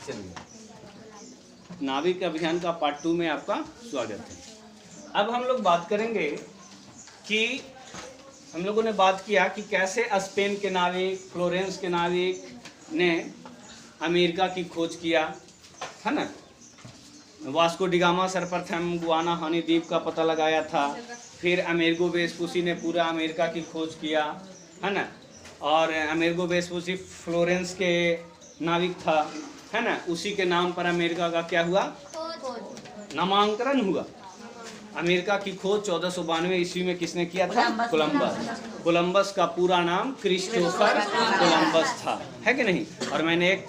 चलिए, नाविक अभियान का पार्ट 2 में आपका स्वागत है। अब हम लोग बात करेंगे कि हम लोगों ने बात किया कि कैसे स्पेन के नाविक, फ्लोरेंस के नाविक ने अमेरिका की खोज किया, है ना। वास्को डिगामा सर्वप्रथम गुआना हानी द्वीप का पता लगाया था। फिर अमेरिगो वेस्पुसी ने पूरा अमेरिका की खोज किया, है ना। और अमेरिगो वेस्पुसी फ्लोरेंस के नाविक था, है ना। उसी के नाम पर अमेरिका का क्या हुआ, नामांकन हुआ। अमेरिका की खोज 1492 ईस्वी में किसने किया था, कोलंबस। कोलंबस का पूरा नाम क्रिस्टोफर कोलंबस था, है कि नहीं। और मैंने एक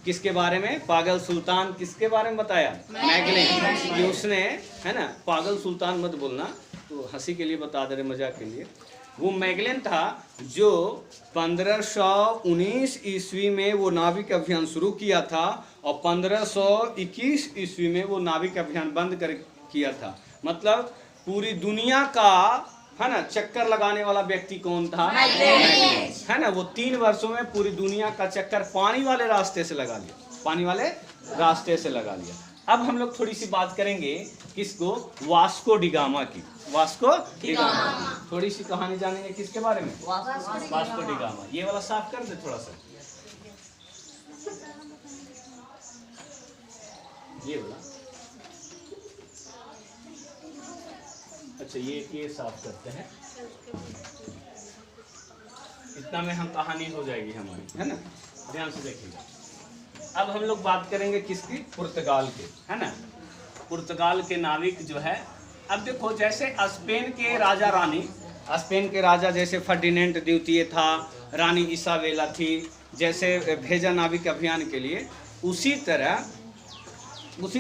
किसके बारे में, पागल सुल्तान किसके बारे में बताया, मैगलेन, कि उसने, है ना, पागल सुल्तान मत बोलना, तो हंसी के लिए बता दे रहे, मजाक के लिए। वो मैगलेन था जो 1519 ईस्वी में वो नाविक अभियान शुरू किया था और 1521 ईस्वी में वो नाविक अभियान बंद कर किया था। मतलब पूरी दुनिया का, है ना, चक्कर लगाने वाला व्यक्ति कौन था, मैगलेन, है ना। वो 3 वर्षों में पूरी दुनिया का चक्कर पानी वाले रास्ते से लगा लिया, पानी वाले रास्ते से लगा लिया। अब हम लोग थोड़ी सी बात करेंगे किसको, वास्को डिगामा की। वास्को डिगामा की थोड़ी सी कहानी जानेंगे, किसके बारे में, वास्को डिगामा। ये वाला साफ कर दे थोड़ा सा, ये वाला। अच्छा, ये साफ करते हैं, इतना में हम कहानी हो जाएगी हमारी, है ना। ध्यान से देखिएगा। अब हम लोग बात करेंगे किसकी, पुर्तगाल के, है ना। पुर्तगाल के नाविक जो है, अब देखो जैसे स्पेन के राजा रानी, स्पेन के राजा जैसे फर्डिनेंड द्वितीय था, रानी इसाबेला थी, जैसे भेजा नाविक अभियान के लिए, उसी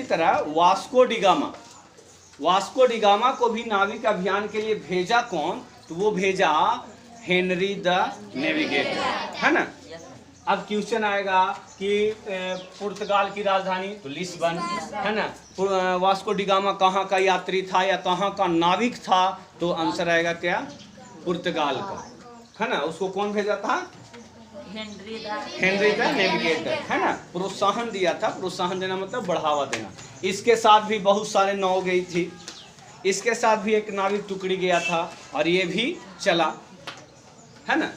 तरह वास्को डिगामा को भी नाविक अभियान के लिए भेजा कौन, तो वो भेजा हेनरी द नेविगेटर, है ना। अब क्वेश्चन आएगा कि पुर्तगाल की राजधानी तो लिस्बन, है ना। वास्को डिगामा कहाँ का यात्री था या कहाँ का नाविक था, तो आंसर आएगा क्या, पुर्तगाल का, है ना। उसको कौन भेजा था, हेनरी द नेविगेटर, है ना। प्रोत्साहन दिया था, प्रोत्साहन देना मतलब बढ़ावा देना। इसके साथ भी बहुत सारे नाव गई थी, इसके साथ भी एक नाविक टुकड़ी गया था और ये भी चला, है ना।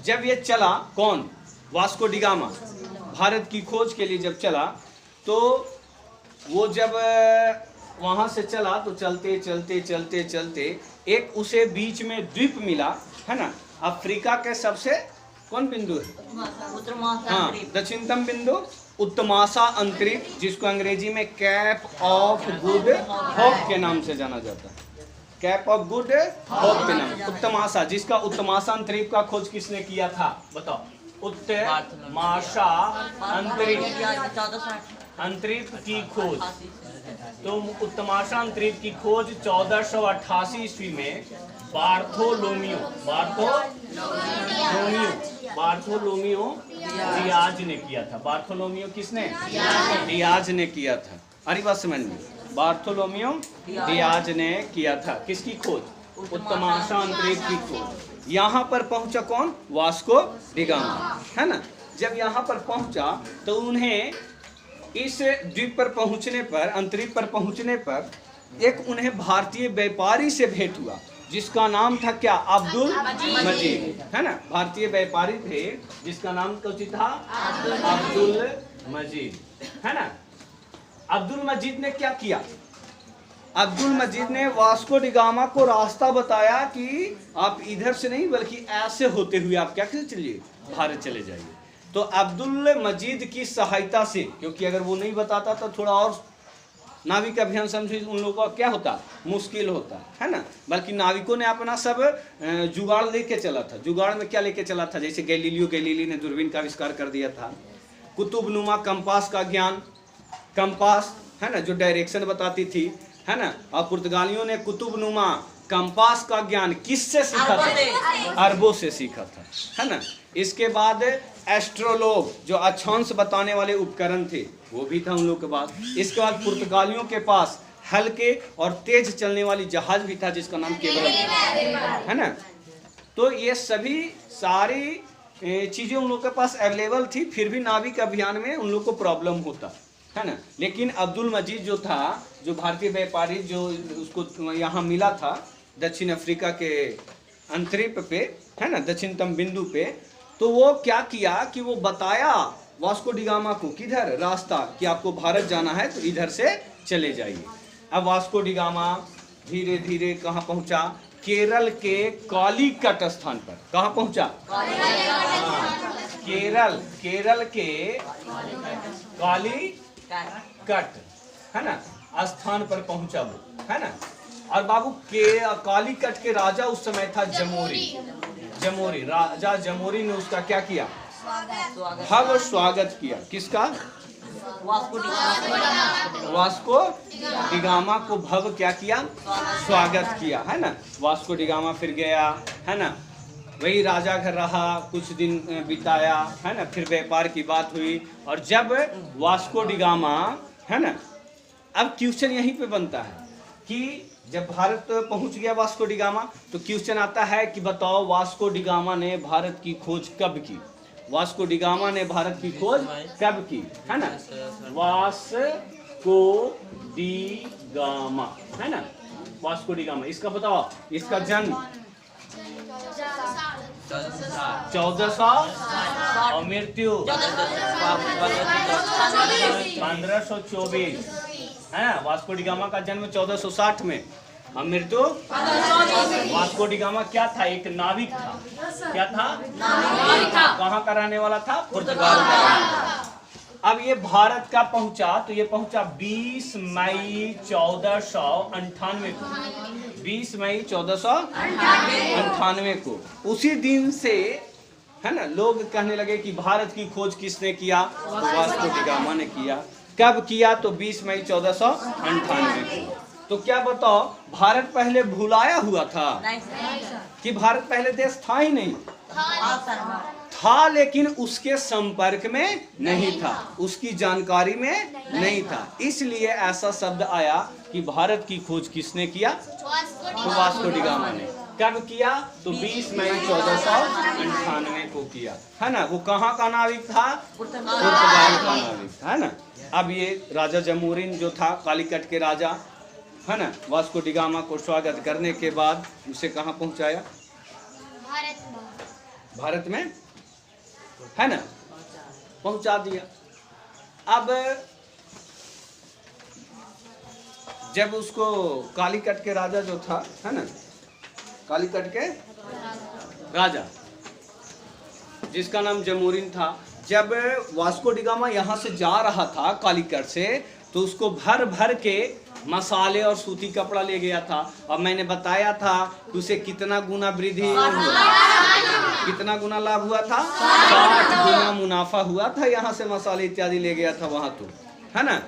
जब ये चला, कौन, वास्को डिगामा, भारत की खोज के लिए जब चला, तो वो जब वहाँ से चला तो चलते चलते चलते चलते एक उसे बीच में द्वीप मिला, है ना। अफ्रीका के सबसे कौन बिंदु है, हाँ, दक्षिणतम बिंदु, उत्तमाशा अंतरिप, जिसको अंग्रेजी में कैप ऑफ गुड होप के नाम से जाना जाता है। कैप ऑफ गुड होप के नाम, उत्तमाशा, जिसका उत्तमाशा अंतरिप का खोज किसने किया था, बताओ, उत्तमाशा अंतरिप की खोज। तो उत्तमाशा अंतरिप की खोज 1488 ईस्वी में बार्थोलोमियो डियाज ने किया था। बार्थोलोमियो किसने, डियाज ने किया था। अरे बात समझ में, बार्थोलोमियो डियाज ने किया था किसकी खोज, उत्तमाशा अंतरिप की खोज। यहाँ पर पहुंचा कौन, वास्को डिगामा, है ना। जब यहाँ पर पहुंचा तो उन्हें इस द्वीप पर पहुंचने पर, अंतरिप पर पहुंचने पर, एक उन्हें भारतीय व्यापारी से भेंट हुआ जिसका नाम था क्या, अब्दुल मजीद, है ना। भारतीय व्यापारी थे जिसका नाम तो था अब्दुल मजीद, है ना। अब्दुल मजीद ने क्या किया, अब्दुल मजीद ने वास्को डिगामा को रास्ता बताया कि आप इधर से नहीं बल्कि ऐसे होते हुए आप क्या कर चलिए, भारत चले जाइए। तो अब्दुल मजीद की सहायता से, क्योंकि अगर वो नहीं बताता तो थोड़ा और नाविक अभियान समझे उन लोगों का क्या होता, मुश्किल होता, है ना। बल्कि नाविकों ने अपना सब जुगाड़ लेके चला था। जुगाड़ में क्या लेके चला था, जैसे गैलीलियो ने दूरबीन का आविष्कार कर दिया था। कुतुबनुमा कंपास का ज्ञान, कंपास, है ना, जो डायरेक्शन बताती थी, है ना। और पुर्तगालियों ने कुतुबनुमा कंपास का ज्ञान किससे सीखा था, अरबों से सीखा था, है ना। इसके बाद एस्ट्रोलोब, जो अक्षांश बताने वाले उपकरण थे, वो भी था उन लोगों के पास। इसके बाद पुर्तगालियों के पास हल्के और तेज चलने वाली जहाज भी था जिसका नाम केबल है ना। तो ये सभी सारी चीज़ें उन लोग के पास अवेलेबल थी, फिर भी नाविक अभियान में उन लोग को प्रॉब्लम होता है ना। लेकिन अब्दुल मजीद जो था, जो भारतीय व्यापारी जो उसको यहाँ मिला था दक्षिण अफ्रीका के अंतरिप पे, है ना, दक्षिणतम बिंदु पे, तो वो क्या किया कि वो बताया वास्को डी गामा को किधर रास्ता, कि आपको भारत जाना है तो इधर से चले जाइए। अब वास्को डी गामा धीरे धीरे कहाँ पहुँचा? केरल के कालीकट स्थान पर। कहाँ पहुँचा? केरल के कालीकट, है ना, स्थान पर पहुँचा वो, है ना। और बाबू के कालीकट के राजा उस समय था जमोरी। राजा जमोरी ने उसका क्या किया? भव्य स्वागत किया। किसका? वास्को डी गामा को भव्य क्या किया? स्वागत किया, है ना। वास्को डी गामा फिर गया, है ना, वही राजा घर रहा, कुछ दिन बिताया, है ना, फिर व्यापार की बात हुई। और जब वास्को डी गामा, है ना, अब क्वेश्चन यहीं पे बनता है कि जब भारत पहुंच गया वास्को डी गामा, तो क्वेश्चन आता है कि बताओ वास्को डी गामा ने भारत की खोज कब की? वास्को डी गामा ने भारत की खोज कब की, है ना। वास्को डी गामा, है ना, वास्को डी गामा, इसका बताओ, इसका जन्म 1400 और मृत्यु 1524, है ना। वास्को डी गामा का जन्म 1460 में और मृत्यु। वास्को डी गामा क्या था? एक नाविक था। क्या था? नाविक था। कहाँ का रहने वाला था? पुर्तगाल का रहने वाला। अब ये भारत का पहुंचा, तो ये पहुंचा 20 मई 1498 को। 20 मई 1498 को। उसी दिन से, है ना, लोग कहने लगे कि भारत की खोज किसने किया? वास्को डी गामा ने किया। कब किया? तो 20 मई 1498 को। तो क्या बताओ, भारत पहले भुलाया हुआ था कि भारत पहले देश था ही नहीं? था, लेकिन उसके संपर्क में नहीं था, उसकी जानकारी में नहीं था। इसलिए ऐसा शब्द आया कि भारत की खोज किसने किया? तो वास्को डी गामा ने। कब किया? तो 20 मई 1498 को किया, है ना। वो कहाँ का नाविक था? पुर्तगाल का नाविक, है ना। अब ये राजा जमोरिन जो था, कालीकट के राजा, है ना, वास्को डी गामा को स्वागत करने के बाद उसे कहाँ पहुंचाया? भारत में, है ना, पहुंचा दिया। अब जब उसको कालीकट के राजा जो था, है ना, कालीकट के राजा जिसका नाम जमोरिन था, जब वास्को डी गामा यहाँ से जा रहा था कालीकट से, तो उसको भर भर के मसाले और सूती कपड़ा ले गया था। और मैंने बताया था कि उसे कितना गुना वृद्धि हुआ, कितना गुना लाभ हुआ था? 60 गुना मुनाफा हुआ था। यहाँ से मसाले इत्यादि ले गया था वहाँ, तो, है ना।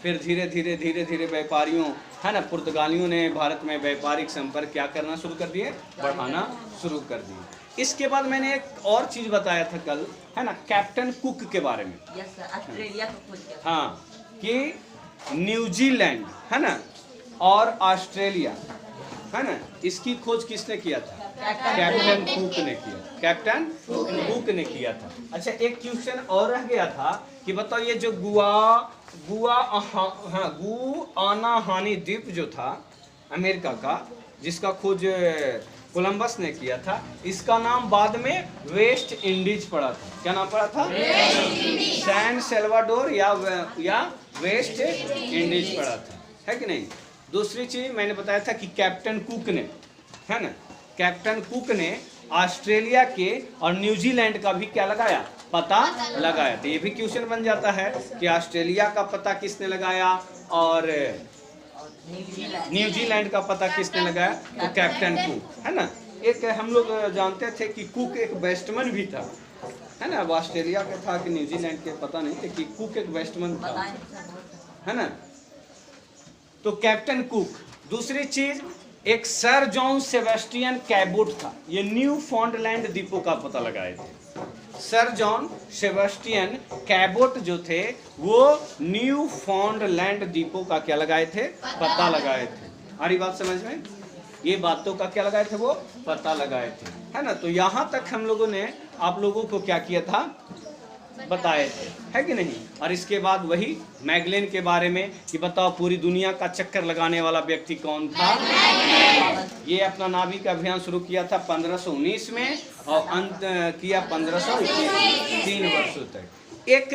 फिर धीरे धीरे व्यापारियों, है ना, पुर्तगालियों ने भारत में व्यापारिक संपर्क क्या करना शुरू कर दिए? बढ़ाना शुरू कर दिए। इसके बाद मैंने एक और चीज बताया था कल, है ना, कैप्टन कुक के बारे में। ऑस्ट्रेलिया को खोज किया। हाँ, कि न्यूजीलैंड, है ना, और ऑस्ट्रेलिया, है ना, इसकी खोज किसने किया था? कैप्टन कुक ने किया। कैप्टन कुक ने किया था। अच्छा, एक क्वेश्चन और रह गया था कि बताओ, ये जो गुआनाहानी द्वीप जो था अमेरिका का, जिसका खोज कोलंबस ने किया था, इसका नाम बाद में वेस्ट इंडीज पड़ा था। क्या नाम पड़ा था? सैन सेल्वाडोर या वेस्ट इंडीज पड़ा था, है कि नहीं। दूसरी चीज मैंने बताया था कि कैप्टन कुक ने, है ना, कैप्टन कुक ने ऑस्ट्रेलिया के और न्यूजीलैंड का भी क्या लगाया? पता लगाया। तो ये भी क्वेश्चन बन जाता है कि ऑस्ट्रेलिया का पता किसने लगाया और न्यूजीलैंड का पता किसने लगाया? तो कैप्टन कुक, है ना। एक हम लोग जानते थे कि कुक एक बैट्समैन भी था, है ना। ऑस्ट्रेलिया का था कि न्यूजीलैंड के पता नहीं थे कि कुक एक बैट्समैन था, है ना। तो कैप्टन कुक। दूसरी चीज, एक सर जॉन सेबेस्टियन कैबोट था। ये न्यू फाउंडलैंड द्वीपों का पता लगाए थे। सर जॉन सेबेस्टियन कैबोट जो थे, वो न्यू फाउंडलैंड द्वीपों का क्या लगाए थे? पता लगाए थे। आ रही बात समझ में? ये बातों का क्या लगाए थे? वो पता लगाए थे, है ना। तो यहाँ तक हम लोगों ने आप लोगों को क्या किया था, बताए थे, है कि नहीं। और इसके बाद वही मैगलेन के बारे में कि बताओ पूरी दुनिया का चक्कर लगाने वाला व्यक्ति कौन था। ये अपना नाभिक अभियान शुरू किया था 1519 में और अंत किया 1503 वर्षों तक। एक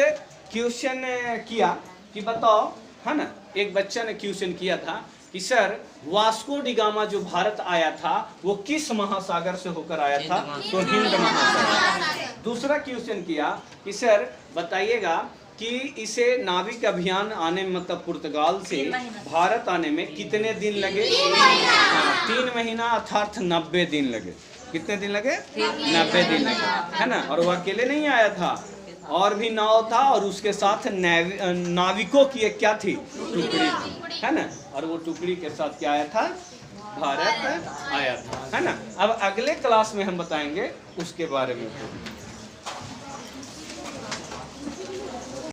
क्वेश्चन किया कि बताओ, है ना, एक बच्चा ने क्वेश्चन किया था कि सर वास्को डी गामा जो भारत आया था वो किस महासागर से होकर आया था, तो हिंद महासागर। दूसरा क्वेश्चन किया कि सर बताइएगा कि इसे नाविक अभियान आने में मतलब पुर्तगाल से भारत आने में कितने दिन लगे। 3 महीना अर्थात 90 दिन लगे। कितने दिन लगे, 90 दिन लगे, है ना। और वो अकेले नहीं आया था, और भी नाव था और उसके साथ नाविकों की एक क्या थी, टुकड़ी थी, है ना। और वो टुकड़ी के साथ क्या आया था, भारत आया था, है ना। अब अगले क्लास में हम बताएंगे उसके बारे में।